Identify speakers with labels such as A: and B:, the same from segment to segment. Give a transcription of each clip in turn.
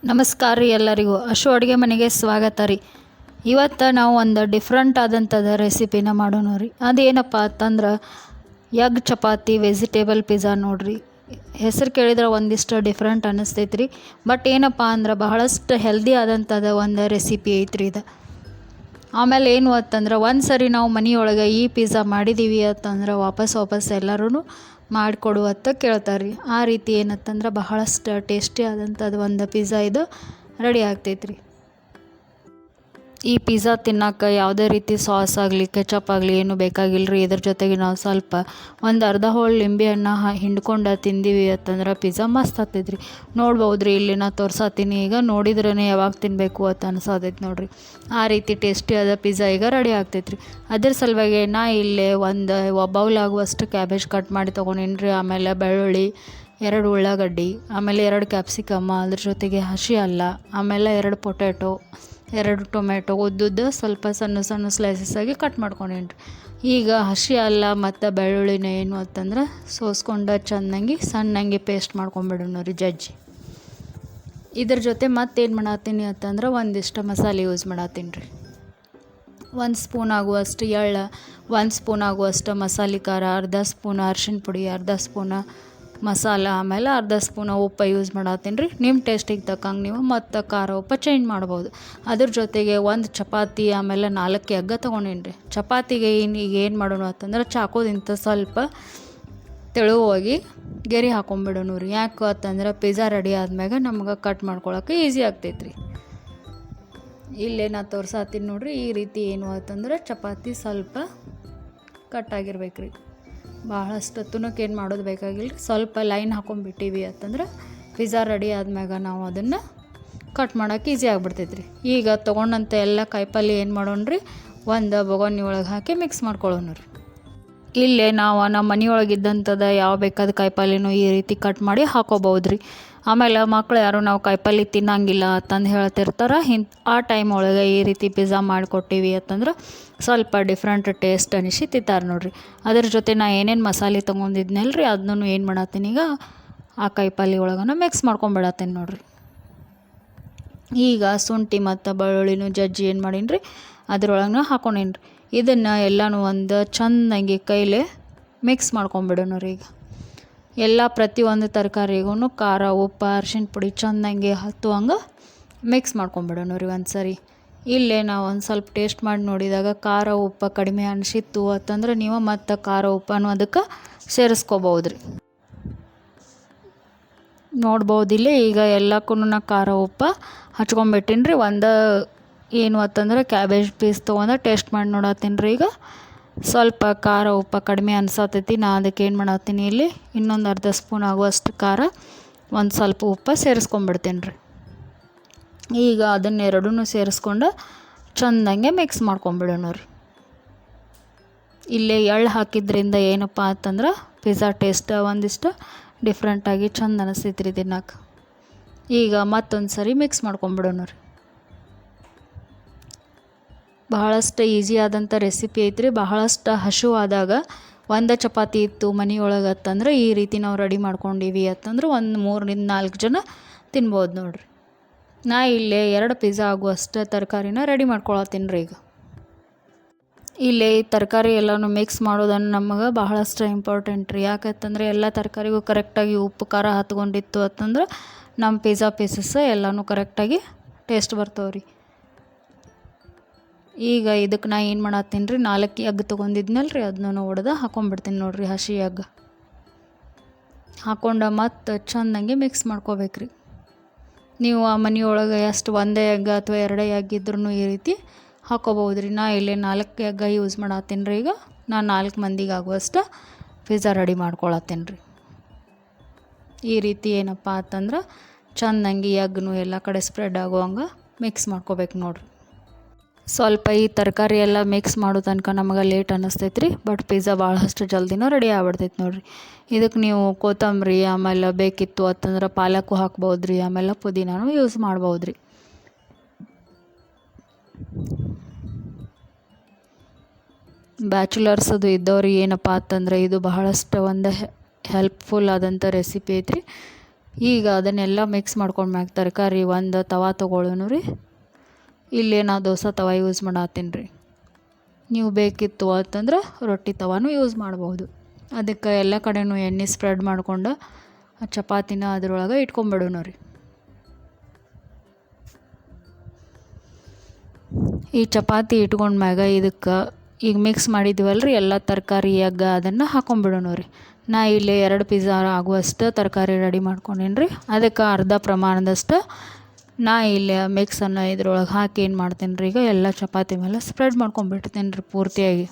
A: ನಮಸ್ಕಾರ ರೀ ಎಲ್ಲರಿಗೂ ಅಶು ಅಡುಗೆ ಮನೆಗೆ ಸ್ವಾಗತ ರೀ. ಇವತ್ತು ನಾವು ಒಂದು ಡಿಫ್ರೆಂಟ್ ಆದಂಥದ್ದು ರೆಸಿಪಿನ ಮಾಡೋಣ ರೀ. ಅದೇನಪ್ಪ ಅಂತಂದ್ರೆ ಎಗ್ ಚಪಾತಿ ವೆಜಿಟೇಬಲ್ ಪಿಜ್ಜಾ ನೋಡ್ರಿ. ಹೆಸರು ಕೇಳಿದ್ರೆ ಒಂದಿಷ್ಟು ಡಿಫ್ರೆಂಟ್ ಅನ್ನಿಸ್ತೈತೆ ರೀ. ಬಟ್ ಏನಪ್ಪ ಅಂದ್ರೆ ಬಹಳಷ್ಟು ಹೆಲ್ದಿ ಆದಂಥದ್ದು ಒಂದು ರೆಸಿಪಿ ಐತ್ರಿ ಇದು. ಆಮೇಲೆ ಏನು ಅಂತಂದ್ರೆ ಒಂದು ಸರಿ ನಾವು ಮನೆಯೊಳಗೆ ಈ ಪಿಜ್ಜಾ ಮಾಡಿದ್ದೀವಿ ಅಂತಂದ್ರೆ ವಾಪಸ್ ಎಲ್ಲರೂ ಮಾಡಿಕೊಡುವತ್ತ ಕೇಳ್ತಾರೆ ರೀ. ಆ ರೀತಿ ಏನತ್ತಂದ್ರೆ ಬಹಳಷ್ಟು ಟೇಸ್ಟಿ ಆದಂಥದ್ದು ಒಂದು ಪಿಜ್ಜಾ ಇದು ರೆಡಿ ಆಗ್ತೈತ್ರಿ. ಈ ಪಿಜ್ಜಾ ತಿನ್ನೋಕೆ ಯಾವುದೇ ರೀತಿ ಸಾಸ್ ಆಗಲಿ ಕೆಚಪ್ ಆಗಲಿ ಏನು ಬೇಕಾಗಿಲ್ಲ ರೀ. ಇದ್ರ ಜೊತೆಗೆ ನಾವು ಸ್ವಲ್ಪ ಒಂದು ಅರ್ಧ ಹೋಳು ಲಿಂಬೆಹಣ್ಣು ಹಿಂಡ್ಕೊಂಡು ತಿಂದೀವಿ ಅಂತಂದ್ರೆ ಪಿಜ್ಜಾ ಮಸ್ತ್ ಆಗ್ತೈತ್ರಿ. ನೋಡ್ಬೋದು ರೀ, ಇಲ್ಲಿ ನಾ ತೋರ್ಸತ್ತೀನಿ. ಈಗ ನೋಡಿದ್ರೇ ಯಾವಾಗ ತಿನ್ನಬೇಕು ಅಂತ ಅನ್ಸತೈತೆ ನೋಡಿರಿ. ಆ ರೀತಿ ಟೇಸ್ಟಿಯಾದ ಪಿಜ್ಜಾ ಈಗ ರೆಡಿ ಆಗ್ತೈತ್ರಿ. ಅದ್ರ ಸಲುವಾಗಿ ನಾ ಇಲ್ಲೇ ಒಂದು ಬೌಲ್ ಆಗುವಷ್ಟು ಕ್ಯಾಬೇಜ್ ಕಟ್ ಮಾಡಿ ತೊಗೊಂಡಿನಿ ರೀ. ಆಮೇಲೆ ಬೆಳ್ಳುಳ್ಳಿ, 2 ಉಳ್ಳಾಗಡ್ಡಿ, ಆಮೇಲೆ 2 ಕ್ಯಾಪ್ಸಿಕಮ್ಮ, ಅದ್ರ ಜೊತೆಗೆ ಹಸಿ ಅಲ್ಲ, ಆಮೇಲೆ 2 ಪೊಟ್ಯಾಟೊ, 2 ಟೊಮೆಟೊ ಉದ್ದುದ್ದು ಸ್ವಲ್ಪ ಸಣ್ಣ ಸ್ಲೈಸಸ್ ಆಗಿ ಕಟ್ ಮಾಡ್ಕೊಂಡೇನಿ ರೀ. ಈಗ ಹಸಿ ಅಲ್ಲ ಮತ್ತು ಬೆಳ್ಳುಳ್ಳಿನ ಏನು ಅಂತಂದ್ರೆ ಸೋಸ್ಕೊಂಡು ಚೆನ್ನಾಗಿ ಸಣ್ಣಂಗೆ ಪೇಸ್ಟ್ ಮಾಡ್ಕೊಂಬಿಡೋಣ ರೀ ಜಜ್ಜಿ. ಇದ್ರ ಜೊತೆ ಮತ್ತೇನು ಮಾಡತ್ತೀನಿ ಅಂತಂದ್ರೆ ಒಂದಿಷ್ಟು ಮಸಾಲೆ ಯೂಸ್ ಮಾಡತ್ತೀನಿ ರೀ. 1 ಸ್ಪೂನ್ ಆಗುವಷ್ಟು ಎಳ್ಳು, 1 ಸ್ಪೂನ್ ಆಗುವಷ್ಟು ಮಸಾಲೆ ಖಾರ, ಅರ್ಧ ಸ್ಪೂನ್ ಅರ್ಶಿಣ ಪುಡಿ, ಅರ್ಧ ಸ್ಪೂನ್ ಮಸಾಲ, ಆಮೇಲೆ ಅರ್ಧ ಸ್ಪೂನ್ ಉಪ್ಪು ಯೂಸ್ ಮಾಡತ್ತೀನಿ ರೀ. ನಿಮ್ಮ ಟೇಸ್ಟಿಗೆ ತಕ್ಕಂಗೆ ನೀವು ಮತ್ತು ಖಾರ ಉಪ್ಪು ಚೇಂಜ್ ಮಾಡ್ಬೋದು. ಅದ್ರ ಜೊತೆಗೆ 1 ಚಪಾತಿ, ಆಮೇಲೆ 4 ಎಗ್ ತೊಗೊಂಡೀನಿ ರೀ. ಚಪಾತಿಗೆ ಈಗ ಏನು ಮಾಡೋಣ ಅಂತಂದ್ರೆ ಚಾಕೋದಿಂತ ಸ್ವಲ್ಪ ತೆಳುವಾಗಿ ಗೆರೆ ಹಾಕೊಂಡ್ಬಿಡೋಣ ರೀ. ಯಾಕೆ ಅಂತಂದ್ರೆ ಪಿಜ್ಜಾ ರೆಡಿ ಆದ್ಮ್ಯಾಗ ನಮ್ಗೆ ಕಟ್ ಮಾಡ್ಕೊಳಕ್ಕೆ ಈಸಿ ಆಗ್ತೈತೆ ರೀ. ಇಲ್ಲೇ ನಾ ತೋರ್ಸಾತೀನಿ ನೋಡಿರಿ. ಈ ರೀತಿ ಏನು ಅಂತಂದ್ರೆ ಚಪಾತಿ ಸ್ವಲ್ಪ ಕಟ್ಟಾಗಿರ್ಬೇಕು ರೀ. ಭಾಳಷ್ಟು ತುಣುಕು ಏನು ಮಾಡೋದು ಬೇಕಾಗಿಲ್ಲ ರೀ. ಸ್ವಲ್ಪ ಲೈನ್ ಹಾಕೊಂಡ್ಬಿಟ್ಟಿವಿ ಅಂತಂದ್ರೆ ಪಿಜ್ಜಾ ರೆಡಿ ಆದ್ಮ್ಯಾಗ ನಾವು ಅದನ್ನು ಕಟ್ ಮಾಡೋಕೆ ಈಸಿ ಆಗ್ಬಿಡ್ತೈತೆ ರೀ. ಈಗ ತೊಗೊಂಡಂಥ ಎಲ್ಲ ಕಾಯಿಪಲ್ಲೆ ಏನು ಮಾಡೋಣ ರೀ, ಒಂದು ಬೊಗೋನಿ ಒಳಗೆ ಹಾಕಿ ಮಿಕ್ಸ್ ಮಾಡ್ಕೊಳ್ಳೋಣ ರೀ. ಇಲ್ಲೇ ನಾವು ನಮ್ಮ ಮನೆಯೊಳಗಿದ್ದಂಥದ್ದು ಯಾವ ಬೇಕಾದ ಕಾಯಿಪಲ್ಲೆನೂ ಈ ರೀತಿ ಕಟ್ ಮಾಡಿ ಹಾಕೋಬೋದು ರೀ. ಆಮೇಲೆ ಮಕ್ಳು ಯಾರು ನಾವು ಕಾಯಿಪಲ್ಲೆ ತಿನ್ನಂಗಿಲ್ಲ ಅಂತಂದು ಹೇಳ್ತಿರ್ತಾರೆ. ಆ ಟೈಮ್ ಒಳಗೆ ಈ ರೀತಿ ಪಿಜ್ಜಾ ಮಾಡಿಕೊಟ್ಟಿವಿ ಅಂತಂದ್ರೆ ಸ್ವಲ್ಪ ಡಿಫ್ರೆಂಟ್ ಟೇಸ್ಟ್ ಅನಿಸಿ ತಿಂತಾರೆ ನೋಡಿರಿ. ಅದ್ರ ಜೊತೆ ನಾ ಏನೇನು ಮಸಾಲೆ ತೊಗೊಂಡಿದ್ನಲ್ಲ ರೀ, ಅದನ್ನೂ ಏನು ಮಾಡತ್ತೀನಿ ಈಗ ಆ ಕಾಯಿಪಲ್ಲೆ ಒಳಗನ ಮಿಕ್ಸ್ ಮಾಡ್ಕೊಂಬಿಡತ್ತೀನಿ ನೋಡಿರಿ. ಈಗ ಶುಂಠಿ ಮತ್ತು ಬೆಳ್ಳುಳ್ಳಿನೂ ಜಜ್ಜಿ ಏನು ಮಾಡೀನಿ ರೀ ಅದ್ರೊಳಗೆ ಹಾಕೊಂಡೀನಿ ರೀ. ಇದನ್ನು ಎಲ್ಲನೂ ಒಂದು ಚೆನ್ನಾಗಿ ಕೈಲೇ ಮಿಕ್ಸ್ ಮಾಡ್ಕೊಂಬಿಡೋಣ ರೀ. ಈಗ ಎಲ್ಲ ಪ್ರತಿಯೊಂದು ತರಕಾರಿಗೂ ಖಾರ ಉಪ್ಪು ಅರ್ಶಿಣ ಪುಡಿ ಚೆನ್ನಾಗಿ ಹತ್ತುವಂಗೆ ಮಿಕ್ಸ್ ಮಾಡ್ಕೊಂಬಿಡೋಣ ರೀ ಒಂದು ಸರಿ. ಇಲ್ಲೇ ನಾವು ಒಂದು ಸ್ವಲ್ಪ ಟೇಸ್ಟ್ ಮಾಡಿ ನೋಡಿದಾಗ ಖಾರ ಉಪ್ಪು ಕಡಿಮೆ ಅನಿಸಿತ್ತು ಅಂತಂದ್ರೆ ನೀವು ಮತ್ತು ಖಾರ ಉಪ್ಪನ್ನು ಅದಕ್ಕೆ ಸೇರಿಸ್ಕೋಬೋದು ರೀ. ನೋಡ್ಬೋದು ಇಲ್ಲಿ ಈಗ ಎಲ್ಲಕ್ಕೂ ನಾ ಖಾರ ಉಪ್ಪು ಹಚ್ಕೊಂಬಿಟ್ಟಿನಿ ರೀ. ಒಂದು ಏನು ಅಂತಂದ್ರೆ ಕ್ಯಾಬೇಜ್ ಪೀಸ್ ತೊಗೊಂಡು ಟೇಸ್ಟ್ ಮಾಡಿ ನೋಡತ್ತೀನಿ ರೀ. ಈಗ ಸ್ವಲ್ಪ ಖಾರ ಉಪ್ಪು ಕಡಿಮೆ ಅನ್ಸತೈತಿ. ನಾ ಅದಕ್ಕೆ ಏನು ಮಾಡತ್ತೀನಿ ಇಲ್ಲಿ ಇನ್ನೊಂದು ಅರ್ಧ ಸ್ಪೂನ್ ಆಗುವಷ್ಟು ಖಾರ, ಒಂದು ಸ್ವಲ್ಪ ಉಪ್ಪು ಸೇರಿಸ್ಕೊಂಬಿಡ್ತೀನಿ ರೀ. ಈಗ ಅದನ್ನೆರಡೂ ಸೇರಿಸ್ಕೊಂಡು ಚೆಂದಂಗೆ ಮಿಕ್ಸ್ ಮಾಡ್ಕೊಂಬಿಡೋಣ ರೀ. ಇಲ್ಲೇ ಎಳ್ಳು ಹಾಕಿದ್ರಿಂದ ಏನಪ್ಪ ಅಂತಂದ್ರೆ ಪಿಜ್ಜಾ ಟೇಸ್ಟ್ ಒಂದಿಷ್ಟು ಡಿಫ್ರೆಂಟಾಗಿ ಚೆಂದ ಅನಿಸ್ತೈತೆ ರೀ ತಿನ್ನೋಕೆ. ಈಗ ಮತ್ತೊಂದು ಸರಿ ಮಿಕ್ಸ್ ಮಾಡ್ಕೊಂಬಿಡೋಣ ರೀ. ಬಹಳಷ್ಟು ಈಸಿ ಆದಂಥ ರೆಸಿಪಿ ಐತ್ರಿ. ಬಹಳಷ್ಟು ಹಸಿವಾದಾಗ ಒಂದು ಚಪಾತಿ ಇತ್ತು ಮನೆಯೊಳಗೆ ಅಂತಂದ್ರೆ ಈ ರೀತಿ ನಾವು ರೆಡಿ ಮಾಡ್ಕೊಂಡೀವಿ ಅಂತಂದ್ರೆ ಒಂದು 3ರಿಂದ 4 ಜನ ತಿನ್ಬೋದು ನೋಡಿರಿ. ನಾ ಇಲ್ಲೇ 2 ಪಿಜ್ಜಾ ಆಗುವಷ್ಟು ತರಕಾರಿನ ರೆಡಿ ಮಾಡ್ಕೊಳತ್ತೀನಿ ರೀ. ಈಗ ಇಲ್ಲೇ ಈ ತರಕಾರಿ ಎಲ್ಲನೂ ಮಿಕ್ಸ್ ಮಾಡೋದನ್ನು ನಮಗೆ ಬಹಳಷ್ಟು ಇಂಪಾರ್ಟೆಂಟ್ ರೀ. ಯಾಕಂತಂದರೆ ಎಲ್ಲ ತರಕಾರಿಗೂ ಕರೆಕ್ಟಾಗಿ ಉಪ್ಪು ಖಾರ ಹತ್ಕೊಂಡಿತ್ತು ಅಂತಂದ್ರೆ ನಮ್ಮ ಪಿಜ್ಜಾ ಪೀಸಸ್ ಎಲ್ಲನೂ ಕರೆಕ್ಟಾಗಿ ಟೇಸ್ಟ್ ಬರ್ತಾವೆ ರೀ. ಈಗ ಇದಕ್ಕೆ ನಾ ಏನು ಮಾಡತ್ತೀನಿ ರೀ, 4 ಎಗ್ ತೊಗೊಂಡಿದ್ನಲ್ಲ ರೀ ಅದನ್ನ ಒಡೆದು ಹಾಕೊಂಡ್ಬಿಡ್ತೀನಿ ನೋಡಿರಿ. ಹಸಿ ಎಗ್ ಹಾಕ್ಕೊಂಡು ಮತ್ತು ಚೆನ್ನಾಗಿ ಮಿಕ್ಸ್ ಮಾಡ್ಕೋಬೇಕು ರೀ. ನೀವು ಆ ಮನೆಯೊಳಗೆ ಎಷ್ಟು 1 ಎಗ್ ಅಥವಾ 2 ಎಗ್ ಇದ್ರೂ ಈ ರೀತಿ ಹಾಕೋಬೋದು ರೀ. ನಾ ಇಲ್ಲಿ 4 ಎಗ್ ಯೂಸ್ ಮಾಡತ್ತೀನಿ ರೀ. ಈಗ ನಾನು 4 ಮಂದಿಗೆ ಆಗುವಷ್ಟು ಪಿಜ್ಜಾ ರೆಡಿ ಮಾಡ್ಕೊಳತ್ತೀನಿ ರೀ. ಈ ರೀತಿ ಏನಪ್ಪ ಅಂತಂದ್ರೆ ಚೆನ್ನಾಗಿ ಎಗ್ನು ಎಲ್ಲ ಕಡೆ ಸ್ಪ್ರೆಡ್ ಆಗುವಂಗೆ ಮಿಕ್ಸ್ ಮಾಡ್ಕೋಬೇಕು ನೋಡಿರಿ. ಸ್ವಲ್ಪ ಈ ತರಕಾರಿ ಎಲ್ಲ ಮಿಕ್ಸ್ ಮಾಡೋ ತನಕ ನಮಗೆ ಲೇಟ್ ಅನ್ನಿಸ್ತೈತೆ ರೀ. ಬಟ್ ಪಿಜ್ಜಾ ಭಾಳಷ್ಟು ಜಲ್ದಿನೂ ರೆಡಿ ಆಗ್ಬಿಡ್ತೈತೆ ನೋಡಿರಿ. ಇದಕ್ಕೆ ನೀವು ಕೊತ್ತಂಬರಿ ಆಮೇಲೆ ಬೇಕಿತ್ತು ಅಂತಂದ್ರೆ ಪಾಲಕ್ಕು ಹಾಕ್ಬೋದು ರೀ. ಆಮೇಲೆ ಪುದೀನೂ ಯೂಸ್ ಮಾಡ್ಬೋದು ರೀ. ಬ್ಯಾಚುಲರ್ಸ್ ಅದು ಇದ್ದವ್ರಿಗೆ ಏನಪ್ಪ ಅಂತಂದ್ರೆ ಇದು ಬಹಳಷ್ಟು ಒಂದು ಹೆಲ್ಪ್ಫುಲ್ ಆದಂಥ ರೆಸಿಪಿ ಐತ್ರಿ. ಈಗ ಅದನ್ನೆಲ್ಲ ಮಿಕ್ಸ್ ಮಾಡ್ಕೊಂಡು ಮ್ಯಾಗ ತರಕಾರಿ ಒಂದು ತವಾ ತೊಗೊಳ್ಳೋನು ರೀ. ಇಲ್ಲಿ ನಾ ದೋಸೆ ತವಾ ಯೂಸ್ ಮಾಡತ್ತೀನಿ ರೀ. ನೀವು ಬೇಕಿತ್ತು ಅಂತಂದ್ರೆ ರೊಟ್ಟಿ ತವಾನೂ ಯೂಸ್ ಮಾಡ್ಬೋದು. ಅದಕ್ಕೆ ಎಲ್ಲ ಕಡೆನೂ ಎಣ್ಣೆ ಸ್ಪ್ರೆಡ್ ಮಾಡ್ಕೊಂಡು ಆ ಚಪಾತಿನ ಅದ್ರೊಳಗೆ ಇಟ್ಕೊಂಬಿಡೋಣ ರೀ. ಈ ಚಪಾತಿ ಇಟ್ಕೊಂಡ್ಮ್ಯಾಗ ಇದಕ್ಕೆ ಈಗ ಮಿಕ್ಸ್ ಮಾಡಿದ್ವಲ್ರಿ ಎಲ್ಲ ತರಕಾರಿ ಎಗ್ ಅದನ್ನು ಹಾಕೊಂಡ್ಬಿಡೋಣ ರೀ. ನಾ ಇಲ್ಲಿ 2 ಪಿಜ್ಜಾ ಆಗುವಷ್ಟು ತರಕಾರಿ ರೆಡಿ ಮಾಡ್ಕೊಂಡೇನಿ ರೀ. ಅದಕ್ಕೆ ಅರ್ಧ ಪ್ರಮಾಣದಷ್ಟು ನಾ ಇಲ್ಲಿ ಮಿಕ್ಸನ್ನು ಇದ್ರೊಳಗೆ ಹಾಕಿ ಏನು ಮಾಡ್ತೀನಿ ರೀ, ಈಗ ಎಲ್ಲ ಚಪಾತಿ ಮೇಲೆ ಸ್ಪ್ರೆಡ್ ಮಾಡ್ಕೊಂಡ್ಬಿಡ್ತೀನಿ ರೀ ಪೂರ್ತಿಯಾಗಿ.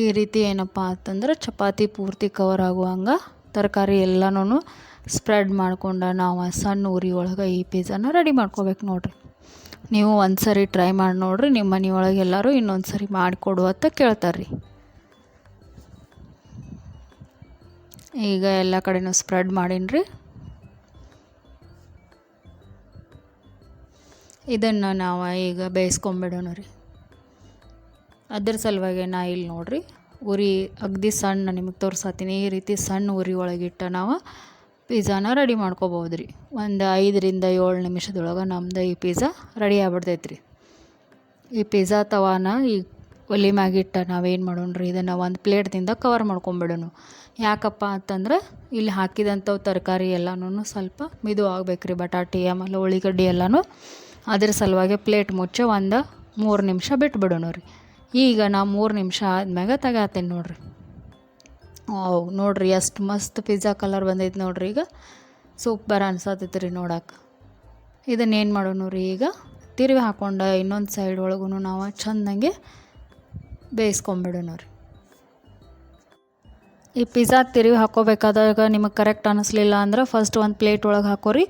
A: ಈ ರೀತಿ ಏನಪ್ಪ ಅಂತಂದ್ರೆ ಚಪಾತಿ ಪೂರ್ತಿ ಕವರ್ ಆಗುವಂಗೆ ತರಕಾರಿ ಎಲ್ಲನೂ ಸ್ಪ್ರೆಡ್ ಮಾಡ್ಕೊಂಡು ನಾವು ಸಣ್ಣ ಉರಿ ಒಳಗೆ ಈ ಪಿಜ್ಜಾನ ರೆಡಿ ಮಾಡ್ಕೋಬೇಕು ನೋಡಿರಿ. ನೀವು ಒಂದು ಸರಿ ಟ್ರೈ ಮಾಡಿ ನೋಡಿರಿ, ನಿಮ್ಮ ಮನೆಯೊಳಗೆ ಎಲ್ಲರೂ ಇನ್ನೊಂದು ಸರಿ ಮಾಡಿಕೊಡು ಅಂತ ಕೇಳ್ತಾರೆ ರೀ. ಈಗ ಎಲ್ಲ ಕಡೆನೂ ಸ್ಪ್ರೆಡ್ ಮಾಡೀನಿ ರೀ. ಇದನ್ನು ನಾವು ಈಗ ಬೇಯಿಸ್ಕೊಂಬಿಡೋಣ ರೀ. ಅದ್ರ ಸಲುವಾಗಿ ನಾ ಇಲ್ಲಿ ನೋಡಿರಿ ಉರಿ ಅಗದಿ ಸಣ್ಣ ನಿಮಗೆ ತೋರ್ಸತ್ತೀನಿ. ಈ ರೀತಿ ಸಣ್ಣ ಉರಿ ಒಳಗಿಟ್ಟು ನಾವು ಪಿಜ್ಜಾನ ರೆಡಿ ಮಾಡ್ಕೋಬೋದು ರೀ. ಒಂದು 5 ರಿಂದ 7 ನಿಮಿಷದೊಳಗೆ ನಮ್ದು ಈ ಪಿಜ್ಜಾ ರೆಡಿ ಆಗ್ಬಿಡ್ತೈತೆ ರೀ. ಈ ಪಿಜ್ಜಾ ತವಾನ ಈಗ ಒಲೆ ಮ್ಯಾಗಿಟ್ಟು ನಾವೇನು ಮಾಡೋಣ ರೀ, ಇದನ್ನು ಒಂದು ಪ್ಲೇಟ್ದಿಂದ ಕವರ್ ಮಾಡ್ಕೊಂಬಿಡೋಣ. ಯಾಕಪ್ಪ ಅಂತಂದ್ರೆ ಇಲ್ಲಿ ಹಾಕಿದಂಥವು ತರಕಾರಿ ಎಲ್ಲನೂ ಸ್ವಲ್ಪ ಮಿದು ಆಗ್ಬೇಕು ರೀ. ಬಟಾಟೆ ಆಮೇಲೆ ಉಳ್ಳಿಗಡ್ಡೆ ಎಲ್ಲನೂ. ಅದ್ರ ಸಲುವಾಗಿ ಪ್ಲೇಟ್ ಮುಚ್ಚಿ ಒಂದು 3 ನಿಮಿಷ ಬಿಟ್ಬಿಡೋಣ ರೀ. ಈಗ ನಾ 3 ನಿಮಿಷ ಆದ್ಮ್ಯಾಗ ತೆಗಾತೀನಿ ನೋಡಿರಿ. ನೋಡಿರಿ ಎಷ್ಟು ಮಸ್ತ್ ಪಿಜ್ಜಾ ಕಲರ್ ಬಂದೈತೆ ನೋಡಿರಿ. ಈಗ ಸೂಪರ್ ಅನ್ಸತ್ತೈತೆ ರೀ ನೋಡಕ್ಕೆ. ಇದನ್ನೇನು ಮಾಡೋಣ ರೀ, ಈಗ ತಿರುವಿ ಹಾಕ್ಕೊಂಡು ಇನ್ನೊಂದು ಸೈಡ್ ಒಳಗೂ ನಾವು ಚೆಂದಂಗೆ ಬೇಯಿಸ್ಕೊಂಬಿಡೋಣ ರೀ. ಈ ಪಿಜ್ಜಾ ತಿರುವಿ ಹಾಕ್ಕೋಬೇಕಾದಾಗ ನಿಮಗೆ ಕರೆಕ್ಟ್ ಅನ್ನಿಸ್ಲಿಲ್ಲ ಅಂದ್ರೆ ಫಸ್ಟ್ ಒಂದು ಪ್ಲೇಟ್ ಒಳಗೆ ಹಾಕೋರಿ.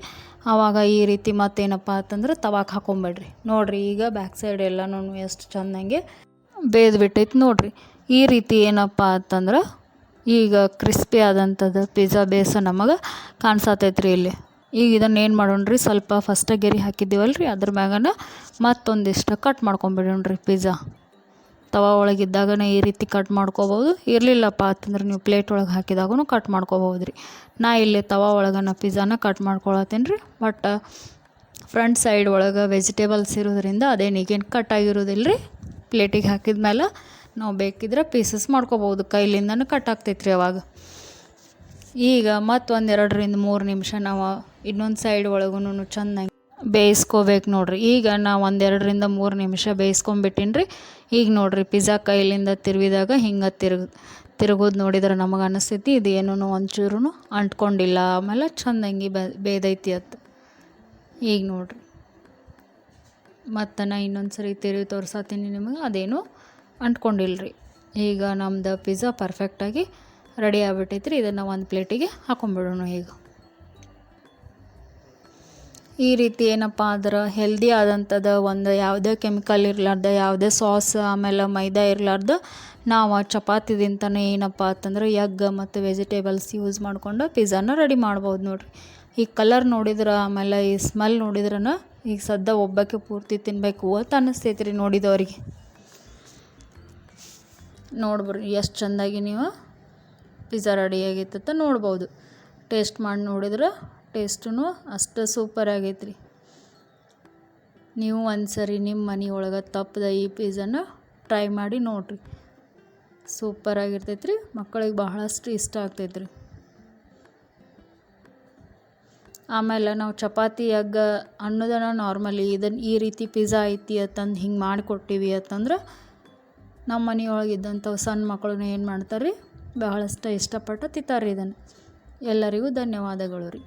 A: ಆವಾಗ ಈ ರೀತಿ ಮತ್ತೇನಪ್ಪ ಅಂತಂದ್ರೆ ತವಾಕ್ಕೆ ಹಾಕೊಂಬಿಡ್ರಿ. ನೋಡಿರಿ ಈಗ ಬ್ಯಾಕ್ ಸೈಡ್ ಎಲ್ಲನೂ ಎಷ್ಟು ಚೆಂದಂಗೆ ಬೇಯ್ದುಬಿಟ್ಟೈತೆ ನೋಡಿರಿ. ಈ ರೀತಿ ಏನಪ್ಪ ಅಂತಂದ್ರೆ ಈಗ ಕ್ರಿಸ್ಪಿ ಆದಂಥದ್ದು ಪಿಜ್ಜಾ ಬೇಸ್ ನಮಗೆ ಕಾಣಿಸತೈತೆ ರೀ ಇಲ್ಲಿ. ಈಗ ಇದನ್ನು ಏನು ಮಾಡೋಣ ರೀ, ಸ್ವಲ್ಪ ಫಸ್ಟ ಗೆರಿ ಹಾಕಿದ್ದೀವಲ್ಲ ರೀ ಅದ್ರ ಮ್ಯಾಗನ ಮತ್ತೊಂದಿಷ್ಟು ಕಟ್ ಮಾಡ್ಕೊಂಬಿಡೋಣ ರೀ. ಪಿಜ್ಜಾ ತವಾ ಒಳಗಿದ್ದಾಗನೇ ಈ ರೀತಿ ಕಟ್ ಮಾಡ್ಕೋಬೋದು. ಇರಲಿಲ್ಲಪ್ಪ ಅಂತಂದ್ರೆ ನೀವು ಪ್ಲೇಟ್ ಒಳಗೆ ಹಾಕಿದಾಗೂ ಕಟ್ ಮಾಡ್ಕೋಬೋದು ರೀ. ನಾ ಇಲ್ಲಿ ತವಾ ಒಳಗನ ಪಿಜ್ಜಾನ ಕಟ್ ಮಾಡ್ಕೊಳತ್ತೀನಿ ರೀ. ಬಟ್ ಫ್ರಂಟ್ ಸೈಡ್ ಒಳಗೆ ವೆಜಿಟೇಬಲ್ಸ್ ಇರೋದ್ರಿಂದ ಅದೇನೀಗೇನು ಕಟ್ ಆಗಿರೋದಿಲ್ಲ ರೀ. ಪ್ಲೇಟಿಗೆ ಹಾಕಿದ ಮೇಲೆ ನಾವು ಬೇಕಿದ್ರೆ ಪೀಸಸ್ ಮಾಡ್ಕೋಬೋದು, ಕೈಲಿಂದನೂ ಕಟ್ ಆಗ್ತೈತೆ ರೀ ಅವಾಗ. ಈಗ ಮತ್ತು 1 ರಿಂದ 3 ನಿಮಿಷ ನಾವು ಇನ್ನೊಂದು ಸೈಡ್ ಒಳಗೂ ಚೆನ್ನಾಗಿ ಬೇಯಿಸ್ಕೋಬೇಕು ನೋಡಿರಿ. ಈಗ ನಾವು 1 ರಿಂದ 3 ನಿಮಿಷ ಬೇಯಿಸ್ಕೊಂಬಿಟ್ಟಿನಿ ರೀ. ಈಗ ನೋಡಿರಿ ಪಿಜ್ಜಾ ಕೈಲಿಂದ ತಿರುವಿದಾಗ ಹಿಂಗೆ ತಿರುಗೋದು ನೋಡಿದ್ರೆ ನಮಗೆ ಅನ್ನಿಸ್ತೈತಿ ಇದು ಏನೂ ಒಂಚೂರು ಅಂಟ್ಕೊಂಡಿಲ್ಲ, ಆಮೇಲೆ ಚೆಂದಂಗೆ ಬೇದೈತಿ ಅಂತ. ಈಗ ನೋಡಿರಿ ಮತ್ತು ನಾ ಇನ್ನೊಂದು ಸರಿ ತಿರುವಿ ತೋರ್ಸತ್ತೀನಿ ನಿಮಗೆ, ಅದೇನು ಅಂಟ್ಕೊಂಡಿಲ್ಲ ರೀ. ಈಗ ನಮ್ದು ಪಿಜ್ಜಾ ಪರ್ಫೆಕ್ಟಾಗಿ ರೆಡಿ ಆಗ್ಬಿಟ್ಟೈತೆ ರೀ. ಇದನ್ನು ಒಂದು ಪ್ಲೇಟಿಗೆ ಹಾಕೊಂಡ್ಬಿಡೋಣ. ಈಗ ಈ ರೀತಿ ಏನಪ್ಪ ಅಂದ್ರೆ ಹೆಲ್ದಿ ಆದಂಥದ್ದು ಒಂದು ಯಾವುದೇ ಕೆಮಿಕಲ್ ಇರಲಾರ್ದ, ಯಾವುದೇ ಸಾಸ್ ಆಮೇಲೆ ಮೈದಾ ಇರಲಾರ್ದ ನಾವು ಚಪಾತಿದಿಂದನೇ ಏನಪ್ಪ ಅಂತಂದ್ರೆ ಎಗ್ ಮತ್ತು ವೆಜಿಟೇಬಲ್ಸ್ ಯೂಸ್ ಮಾಡ್ಕೊಂಡು ಪಿಜ್ಜಾನ ರೆಡಿ ಮಾಡ್ಬೋದು ನೋಡಿರಿ. ಈ ಕಲರ್ ನೋಡಿದ್ರೆ ಆಮೇಲೆ ಈ ಸ್ಮೆಲ್ ನೋಡಿದ್ರನ ಈಗ ಸದ್ಯ ಒಬ್ಬಕ್ಕೆ ಪೂರ್ತಿ ತಿನ್ನಬೇಕು ಅಂತ ಅನ್ನಿಸ್ತೈತೆ ರೀ ನೋಡಿದವ್ರಿಗೆ. ನೋಡ್ಬಿಡ್ರಿ ಎಷ್ಟು ಚೆಂದಾಗಿ ನೀವು ಪಿಜ್ಜಾ ರೆಡಿಯಾಗೈತೆ ನೋಡ್ಬೋದು. ಟೇಸ್ಟ್ ಮಾಡಿ ನೋಡಿದ್ರೆ ಟೇಸ್ಟೂ ಅಷ್ಟು ಸೂಪರ್ ಆಗೈತೆ ರೀ. ನೀವು ಒಂದು ಸರಿ ನಿಮ್ಮ ಮನೆಯೊಳಗೆ ತಪ್ಪದ ಈ ಪಿಜ್ಜಾನ ಟ್ರೈ ಮಾಡಿ ನೋಡಿರಿ. ಸೂಪರಾಗಿರ್ತೈತೆ ರೀ. ಮಕ್ಕಳಿಗೆ ಬಹಳಷ್ಟು ಇಷ್ಟ ಆಗ್ತೈತೆ ರೀ. ಆಮೇಲೆ ನಾವು ಚಪಾತಿ ಎಗ್ ಅನ್ನೋದನ್ನು ನಾರ್ಮಲಿ ಇದನ್ನು ಈ ರೀತಿ ಪಿಜ್ಜಾ ಐತಿ ಅಂತಂದು ಹಿಂಗೆ ಮಾಡಿಕೊಟ್ಟಿವಿ ಅಂತಂದ್ರೆ ನಮ್ಮ ಮನೆಯೊಳಗೆ ಇದ್ದಂಥವು ಸಣ್ಣ ಮಕ್ಕಳನ್ನ ಏನು ಮಾಡ್ತಾರೆ ರೀ, ಬಹಳಷ್ಟು ಇಷ್ಟಪಟ್ಟು ತಿಂತಾರೆ ರೀ ಇದನ್ನು. ಎಲ್ಲರಿಗೂ ಧನ್ಯವಾದಗಳು ರೀ.